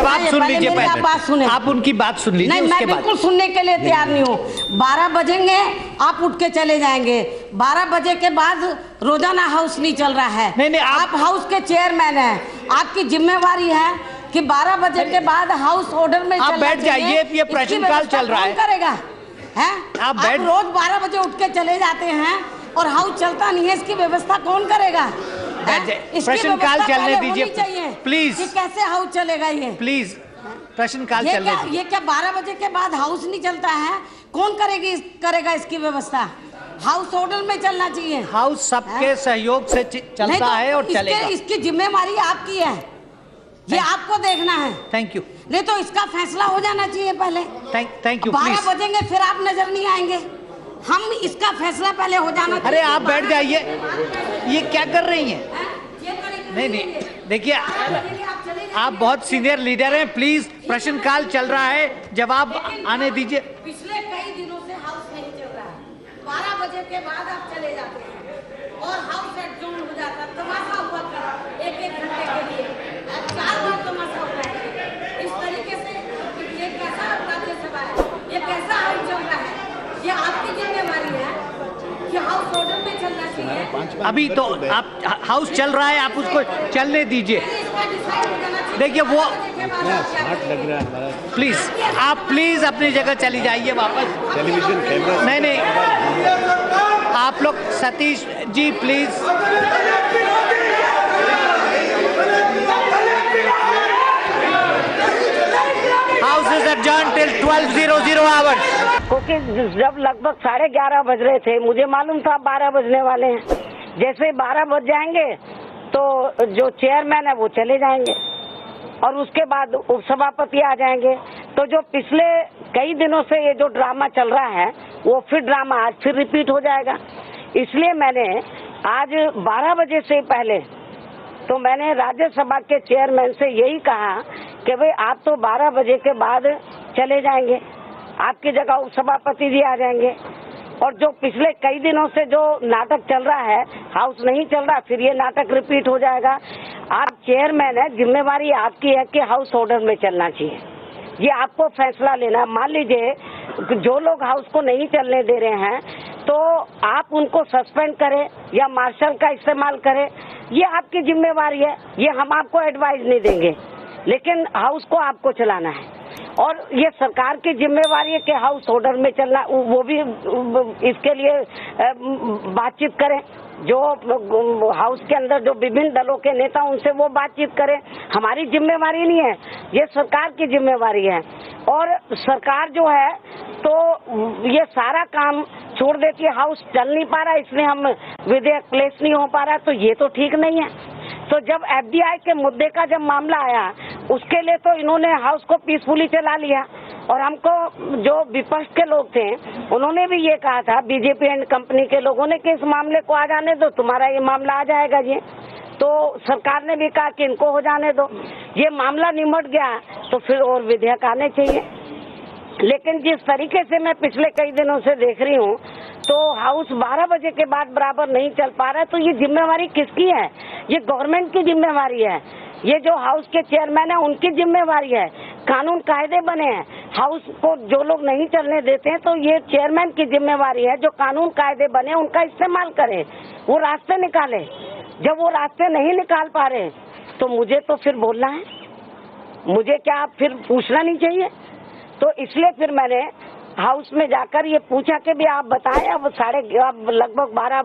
बात सुन लीजिए पहले। आप बात सुने, आप उनकी बात सुन लीजिए। नहीं, मैं बिल्कुल सुनने के लिए तैयार नहीं हूँ। 12 बजेंगे आप उठ के चले जाएंगे। 12 बजे के बाद रोजाना हाउस नहीं चल रहा है। नहीं, आप हाउस के चेयरमैन हैं, आपकी जिम्मेवारी है कि 12 बजे के बाद हाउस ऑर्डर में आप बैठ जाइए, ये प्रश्नकाल चल रहा है। कौन करेगा? हैं? आप रोज 12 बजे उठ के चले जाते हैं और हाउस चलता नहीं है, इसकी व्यवस्था कौन करेगा? प्रश्नकाल चलने दीजिए प्लीज। कैसे हाउस चलेगा ये? प्लीज प्रश्नकाल चलने दीजिए। ये क्या 12 बजे के बाद हाउस नहीं चलता है? कौन करेगा इसकी व्यवस्था? हाउस ऑर्डर में चलना चाहिए। हाउस सबके सहयोग से चलता है और चलेगा। इसकी जिम्मेवारी आपकी है, ये आपको देखना है। Thank you. नहीं तो इसका फैसला हो जाना चाहिए पहले। Thank you. 12 बजेंगे फिर आप नजर नहीं आएंगे, हम इसका फैसला पहले हो जाना चाहिए। अरे आप बैठ जाइए, ये क्या कर रही हैं? नहीं, देखिए आप बहुत सीनियर लीडर हैं, प्लीज प्रश्नकाल चल रहा है, जवाब आने दीजिए। पिछले कई दिनों से हाउस नहीं चल रहा है। 12 बजे के बाद आप चले जाते हैं और हाउस एडजॉर्न हो जाता है। तमाशा हुआ कर एक घंटे के लिए 4 बार तमाशा हुआ है। इस तरीके से ये कैसा राज्यसभा है, ये कैसा हाउस चल रहा है? ये आपकी जिम्मेवारी है कि हाउस ऑर्डर में चलना चाहिए। अभी तो आप हाउस चल रहा है, आप उसको चलने दीजिए। देखिए वो प्लीज अपनी जगह चली जाइए वापस। टेलीविजन कैमरा नहीं, आप लोग Satish ji please. House is adjourned till 12:00 hours. क्योंकि जब लगभग 11:30 बज रहे थे, मुझे मालूम था 12 बजने वाले हैं। जैसे 12 बज जाएंगे तो जो चेयरमैन है वो चले जाएंगे और उसके बाद उपसभापति आ जाएंगे। तो जो पिछले कई दिनों से ये जो ड्रामा चल रहा है वो फिर ड्रामा आज फिर रिपीट हो जाएगा। इसलिए मैंने आज 12 बजे से पहले तो मैंने राज्यसभा के चेयरमैन से यही कहा कि भाई आप तो 12 बजे के बाद चले जाएंगे, आपकी जगह उपसभापति जी आ जाएंगे। और जो पिछले कई दिनों से जो नाटक चल रहा है, हाउस नहीं चल रहा, फिर ये नाटक रिपीट हो जाएगा। आप चेयरमैन है, जिम्मेवारी आपकी है कि हाउस ऑर्डर में चलना चाहिए। ये आपको फैसला लेना। मान लीजिए जो लोग हाउस को नहीं चलने दे रहे हैं तो आप उनको सस्पेंड करें या मार्शल का इस्तेमाल करें, ये आपकी जिम्मेवारी है। ये हम आपको एडवाइस नहीं देंगे, लेकिन हाउस को आपको चलाना है। और ये सरकार की जिम्मेवारी है कि हाउस ऑर्डर में चलना, वो भी इसके लिए बातचीत करें। जो हाउस के अंदर जो विभिन्न दलों के नेता उनसे वो बातचीत करें। हमारी जिम्मेवारी नहीं है, ये सरकार की जिम्मेवारी है। और सरकार जो है तो ये सारा काम छोड़ देती है। हाउस चल नहीं पा रहा इसलिए हम विधेयक प्लेस नहीं हो पा रहा, तो ये तो ठीक नहीं है। तो जब FDI के मुद्दे का जब मामला आया उसके लिए तो इन्होंने हाउस को पीसफुली चला लिया। और हमको जो विपक्ष के लोग थे उन्होंने भी ये कहा था, बीजेपी एंड कंपनी के लोगों ने, कि इस मामले को आ जाने दो, तुम्हारा ये मामला आ जाएगा जी। तो सरकार ने भी कहा कि इनको हो जाने दो। ये मामला निमट गया तो फिर और विधेयक आने चाहिए। लेकिन जिस तरीके से मैं पिछले कई दिनों से देख रही हूँ तो हाउस 12 बजे के बाद बराबर नहीं चल पा रहा है। तो ये जिम्मेवारी किसकी है? ये गवर्नमेंट की जिम्मेवारी है। ये जो हाउस के चेयरमैन है उनकी जिम्मेवारी है। कानून कायदे बने हैं, हाउस को जो लोग नहीं चलने देते हैं तो ये चेयरमैन की जिम्मेवारी है। जो कानून कायदे बने उनका इस्तेमाल करें, वो रास्ते निकाले। जब वो रास्ते नहीं निकाल पा रहे तो मुझे तो फिर बोलना है, मुझे क्या फिर पूछना नहीं चाहिए? तो इसलिए फिर मैंने हाउस में जाकर ये पूछा कि भी आप बताएं, अब लगभग 12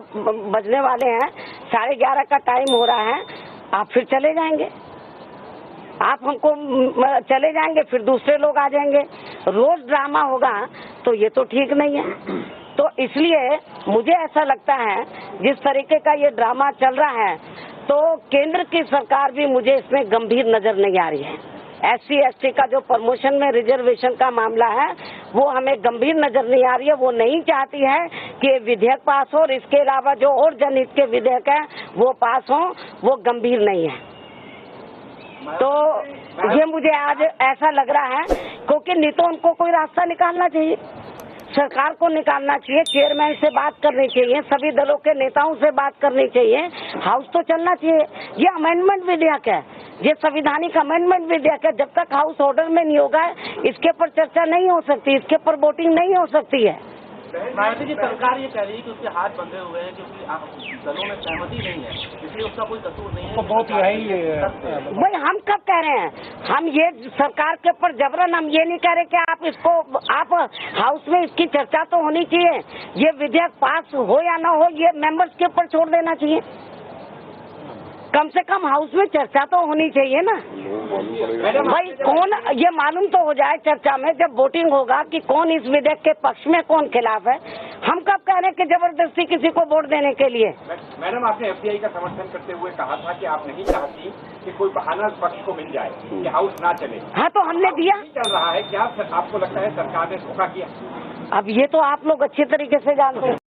बजने वाले हैं, 11:30 का टाइम हो रहा है, आप फिर चले जाएंगे, आप हमको चले जाएंगे, फिर दूसरे लोग आ जाएंगे, रोज ड्रामा होगा तो ये तो ठीक नहीं है। तो इसलिए मुझे ऐसा लगता है जिस तरीके का ये ड्रामा चल रहा है तो केंद्र की सरकार भी मुझे इसमें गंभीर नजर नहीं आ रही है। SC ST का जो प्रमोशन में रिजर्वेशन का मामला है वो हमें गंभीर नजर नहीं आ रही है। वो नहीं चाहती है कि विधेयक पास हो और इसके अलावा जो और जनहित के विधेयक है वो पास हो, वो गंभीर नहीं है। तो ये मुझे आज ऐसा लग रहा है, क्योंकि नहीं तो उनको कोई रास्ता निकालना चाहिए, सरकार को निकालना चाहिए, चेयरमैन से बात करनी चाहिए, सभी दलों के नेताओं से बात करनी चाहिए, हाउस तो चलना चाहिए। ये अमेंडमेंट विधेयक है, ये संविधानिक अमेंडमेंट विधेयक है, जब तक हाउस ऑर्डर में नहीं होगा इसके ऊपर चर्चा नहीं हो सकती, इसके ऊपर वोटिंग नहीं हो सकती है। मायावती जी, सरकार ये कह रही है कि उसके हाथ बंधे हुए हैं क्योंकि दलों में सहमति नहीं है, इसलिए उसका कोई कसूर नहीं है। बहुत भाई हम कब कह रहे हैं, हम ये सरकार के ऊपर जबरन हम ये नहीं कह रहे कि आप हाउस में इसकी चर्चा तो होनी चाहिए, ये विधेयक पास हो या ना हो ये मेंबर्स के ऊपर छोड़ देना चाहिए, कम से कम हाउस में चर्चा तो होनी चाहिए ना। भाई कौन ये मालूम तो हो जाए चर्चा में जब वोटिंग होगा कि कौन इस विधेयक के पक्ष में कौन खिलाफ है। हम कब कह रहे हैं कि जबरदस्ती किसी को वोट देने के लिए। मैडम, आपने एफडीआई का समर्थन करते हुए कहा था कि आप नहीं चाहती कि कोई बहाना पक्ष को मिल जाए कि हाउस ना चले। हाँ तो हमने दिया। चल रहा है क्या आपको लगता है सरकार ने धोखा किया? अब ये तो आप लोग अच्छे तरीके से जानते हैं।